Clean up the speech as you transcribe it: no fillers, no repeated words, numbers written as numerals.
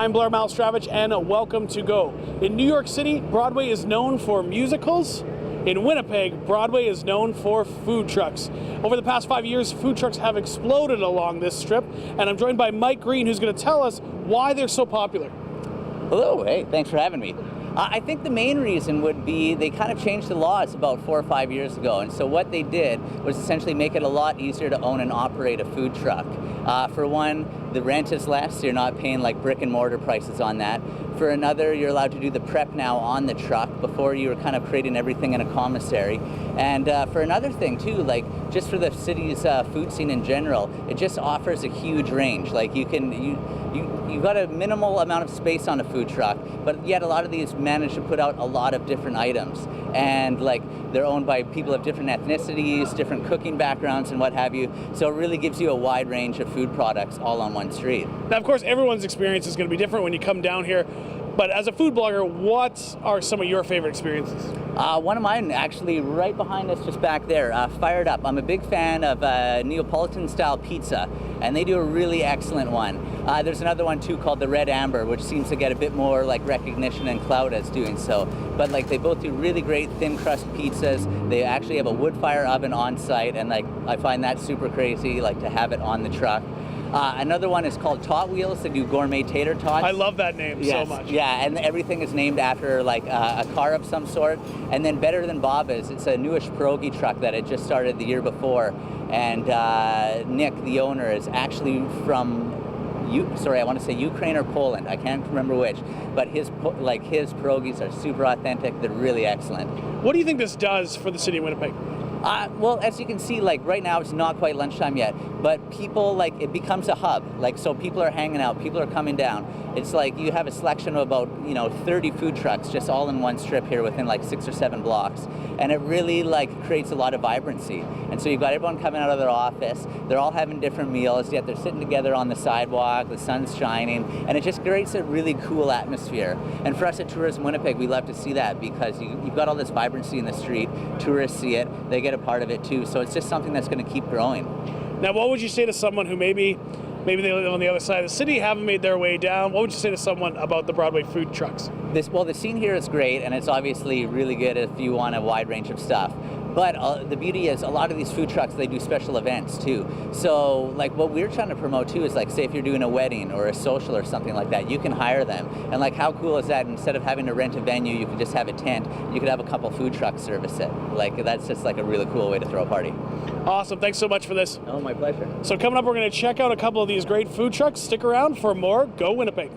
I'm Blair Malstravich, and welcome to Go. In New York City, Broadway is known for musicals. In Winnipeg, Broadway is known for food trucks. Over the past 5 years, food trucks have exploded along this strip, and I'm joined by Mike Green, who's going to tell us why they're so popular. Hello, hey, thanks for having me. I think the main reason would be they kind of changed the laws about 4 or 5 years ago, and so what they did was essentially make it a lot easier to own and operate a food truck. For one, the rent is less, so you're not paying like brick and mortar prices on that. For another, you're allowed to do the prep now on the truck. Before, you were kind of creating everything in a commissary. And for another thing too, like just for the city's food scene in general, it just offers a huge range. Like you've got a minimal amount of space on a food truck, but yet a lot of these manage to put out a lot of different items. And like they're owned by people of different ethnicities, different cooking backgrounds and what have you. So it really gives you a wide range of food products all on one street. Now, of course, everyone's experience is going to be different when you come down here. But as a food blogger, what are some of your favorite experiences? One of mine, actually, right behind us, just back there, Fired Up. I'm a big fan of Neapolitan-style pizza, and they do a really excellent one. There's another one, too, called the Red Amber, which seems to get a bit more like recognition and clout as doing so. But like they both do really great thin crust pizzas. They actually have a wood fire oven on site, and like I find that super crazy, like to have it on the truck. Another one is called Tot Wheels. They do gourmet tater tots. I love that name so much. Yeah, and everything is named after like a car of some sort. And then Better Than Baba's, it's a newish pierogi truck that had just started the year before. And Nick, the owner, is actually from I want to say Ukraine or Poland. I can't remember which. But his pierogies are super authentic. They're really excellent. What do you think this does for the city of Winnipeg? Well, as you can see, like right now it's not quite lunchtime yet, but people, like, it becomes a hub. Like, so people are hanging out, people are coming down. It's like you have a selection of about, 30 food trucks just all in one strip here within like 6 or 7 blocks. And it really like creates a lot of vibrancy. And so you've got everyone coming out of their office, they're all having different meals, yet they're sitting together on the sidewalk, the sun's shining, and it just creates a really cool atmosphere. And for us at Tourism Winnipeg, we love to see that because you've got all this vibrancy in the street, tourists see it, they get a part of it too. So it's just something that's going to keep growing. Now, what would you say to someone who maybe they live on the other side of the city, haven't made their way down? What would you say to someone about the Broadway food trucks? The scene here is great, and it's obviously really good if you want a wide range of stuff. But the beauty is a lot of these food trucks, they do special events too. So like what we're trying to promote too is like, say if you're doing a wedding or a social or something like that, you can hire them. And like how cool is that? Instead of having to rent a venue, you could just have a tent. You could have a couple food trucks service it. Like that's just like a really cool way to throw a party. Awesome, thanks so much for this. Oh, my pleasure. So coming up, we're going to check out a couple of these great food trucks. Stick around for more Go Winnipeg.